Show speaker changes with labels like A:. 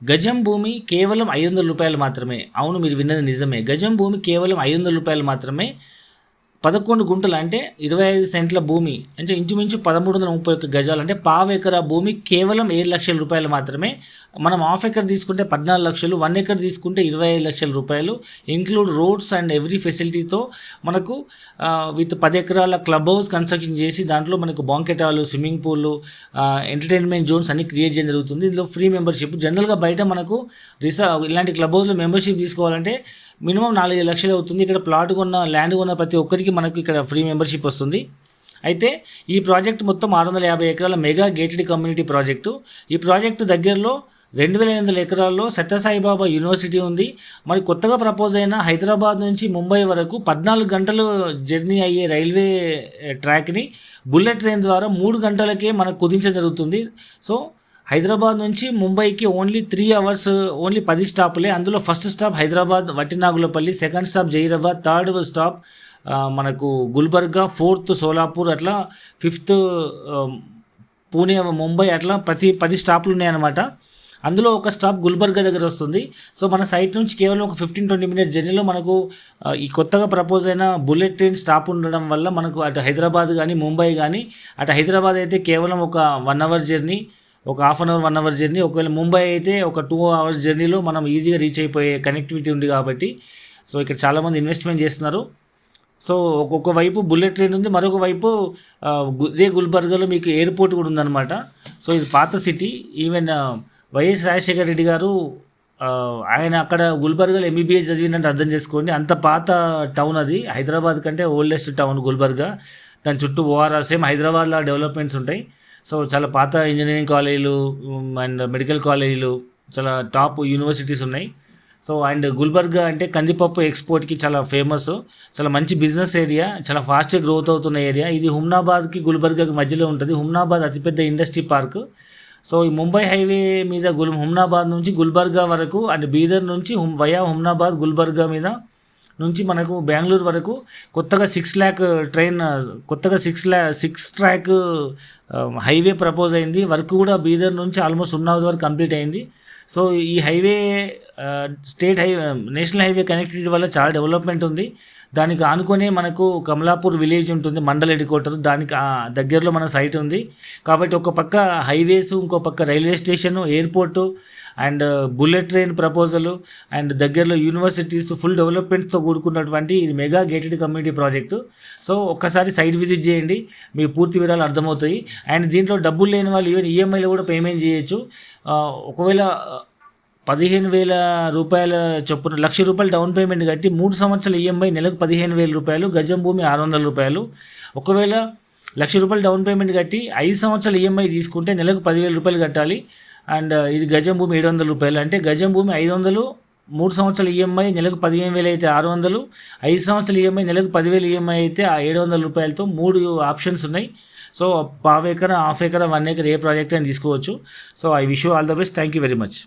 A: గజం భూమి కేవలం 500 రూపాయలు మాత్రమే. అవును, మీరు విన్నది నిజమే. గజం భూమి కేవలం 500 రూపాయలు మాత్రమే. 11 గుంటలు అంటే 25 సెంట్ల భూమి అంటే ఇంచుమించు 1331 గజాలు అంటే పావు ఎకరా భూమి కేవలం 7 లక్షల రూపాయలు మాత్రమే. మనం హాఫ్ ఎకర్ తీసుకుంటే 14 లక్షలు, 1 ఎకర్ తీసుకుంటే 25 లక్షల రూపాయలు, ఇంక్లూడ్ రోడ్స్ అండ్ ఎవ్రీ ఫెసిలిటీతో మనకు విత్ 10 ఎకరాల క్లబ్ హౌస్ కన్స్ట్రక్షన్ చేసి దాంట్లో మనకు banquet hall, swimming pool, entertainment Jones అన్ని క్రియేట్ చేయడం జరుగుతుంది. ఇందులో ఫ్రీ మెంబర్షిప్. జనరల్గా బయట మనకు ఇలాంటి క్లబ్ హౌస్లో మెంబర్షిప్ తీసుకోవాలంటే మినిమం 4-5 లక్షలు అవుతుంది. ఇక్కడ ప్లాట్ కొన్న, ల్యాండ్ కొన్న ప్రతి ఒక్కరికి మనకు ఇక్కడ ఫ్రీ మెంబర్షిప్ వస్తుంది. అయితే ఈ ప్రాజెక్ట్ మొత్తం 650 ఎకరాల మెగా గేటెడ్ కమ్యూనిటీ ప్రాజెక్టు. ఈ ప్రాజెక్టు దగ్గరలో 2800 ఎకరాల్లో సత్యసాయిబాబా యూనివర్సిటీ ఉంది. మరి కొత్తగా ప్రపోజ్ అయిన హైదరాబాద్ నుంచి ముంబై వరకు 14 గంటలు జర్నీ అయ్యే రైల్వే ట్రాక్ని బుల్లెట్ ట్రైన్ ద్వారా 3 గంటలకే మనకు కుదించడం జరుగుతుంది. సో హైదరాబాద్ నుంచి ముంబైకి ఓన్లీ 3 అవర్స్, ఓన్లీ 10 స్టాపులే. అందులో first stop Hyderabad Vattinagulapally, second stop Zaheerabad, third stop మనకు గుల్బర్గా, ఫోర్త్ సోలాపూర్, అట్లా ఫిఫ్త్ పూణే, ముంబై, అట్లా ప్రతి 10 స్టాపులు ఉన్నాయన్నమాట. అందులో ఒక స్టాప్ గుల్బర్గా దగ్గర వస్తుంది. సో మన సైట్ నుంచి కేవలం ఒక 15-20 మినిట్స్ జర్నీలో మనకు ఈ కొత్తగా ప్రపోజ్ అయిన బుల్లెట్ ట్రైన్ స్టాప్ ఉండడం వల్ల మనకు అటు హైదరాబాద్ కానీ ముంబై కానీ, అటు హైదరాబాద్ అయితే కేవలం ఒక 1 అవర్ జర్నీ, ఒక half an hour 1 hour journey, ఒకవేళ ముంబై అయితే ఒక 2 అవర్స్ జర్నీలో మనం ఈజీగా రీచ్ అయిపోయే కనెక్టివిటీ ఉంది కాబట్టి సో ఇక్కడ చాలామంది ఇన్వెస్ట్మెంట్ చేస్తున్నారు. సో ఒక్కొక్క వైపు బుల్లెట్ ట్రైన్ ఉంది, మరొక వైపు ఇదే గుల్బర్గాలో మీకు ఎయిర్పోర్ట్ కూడా ఉందన్నమాట. సో ఇది పాత city. Even YS Rajasekhara Reddy గారు ఆయన అక్కడ గుల్బర్గాలో ఎంబీబీఎస్ చదివినట్టు అర్థం చేసుకోండి. అంత పాత టౌన్ అది. హైదరాబాద్ కంటే ఓల్డెస్ట్ టౌన్ గుల్బర్గా. దాని చుట్టూ ఓఆర్ఆర్, సేమ్ హైదరాబాద్లో డెవలప్మెంట్స్ ఉంటాయి. సో చాలా పాత ఇంజనీరింగ్ కాలేజీలు అండ్ మెడికల్ కాలేజీలు, చాలా టాప్ యూనివర్సిటీస్ ఉన్నాయి. సో అండ్ గుల్బర్గా అంటే కందిపప్పు ఎక్స్పోర్ట్కి చాలా ఫేమస్. చాలా మంచి బిజినెస్ ఏరియా, చాలా ఫాస్ట్గా గ్రోత్ అవుతున్న ఏరియా. ఇది హుమ్నాబాద్కి గుల్బర్గాకి మధ్యలో ఉంటుంది. హుమ్నాబాద్ అతిపెద్ద ఇండస్ట్రీ పార్క్. సో ఈ ముంబై హైవే మీద హుమ్నాబాద్ నుంచి గుల్బర్గా వరకు అండ్ బీదర్ నుంచి వయా హుమ్నాబాద్ గుల్బర్గా మీద నుంచి మనకు బెంగళూరు వరకు కొత్తగా 6 lakh ట్రైన్, కొత్తగా 6 ట్రాక్ హైవే ప్రపోజ్ అయింది. వర్క్ కూడా బీదర్ నుంచి ఆల్మోస్ట్ ఉన్నాజ్ వరకు కంప్లీట్ అయింది. సో ఈ highway state highway, national highway connectivity వల్ల చాలా డెవలప్మెంట్ ఉంది. దానికి ఆనుకొనే మనకు కమలాపూర్ విలేజ్ ఉంటుంది, మండల్ హెడ్ క్వార్టర్. దానికి దగ్గరలో మన సైట్ ఉంది. కాబట్టి ఒక పక్క హైవేస్, ఇంకో పక్క railway station, airport and bullet train proposal and దగ్గరలో యూనివర్సిటీస్, ఫుల్ డెవలప్మెంట్స్తో కూడుకున్నటువంటి ఇది mega gated community project. So ఒక్కసారి సైట్ విజిట్ చేయండి, మీకు పూర్తి వివరాలు అర్థమవుతాయి. అండ్ దీంట్లో డబ్బులు లేని వాళ్ళు ఈవెన్ ఈఎంఐలో కూడా పేమెంట్ చేయొచ్చు. ఒకవేళ 15,000 రూపాయల చొప్పున ₹1,00,000 డౌన్ పేమెంట్ కట్టి 3 సంవత్సరాల ఈఎంఐ నెలకు 15,000 రూపాయలు, గజం భూమి 600 రూపాయలు. ఒకవేళ ₹1,00,000 డౌన్ పేమెంట్ కట్టి 5 సంవత్సరాల ఈఎంఐ తీసుకుంటే నెలకు 10,000 రూపాయలు కట్టాలి. అండ్ ఇది గజం భూమి 700 రూపాయలు. అంటే గజం భూమి 500, 3 సంవత్సరాల ఈఎంఐ నెలకు 15,000 అయితే 600, 5 సంవత్సరాల ఈఎంఐ నెలకు 10,000 ఈఎంఐ అయితే 700 రూపాయలతో 3 ఆప్షన్స్ ఉన్నాయి. సో పావు ఎకరా, హాఫ్ ఎకరా, 1 ఎకర్ ఏ ప్రాజెక్ట్ అని తీసుకోవచ్చు. So I wish you all the best. Thank you very much.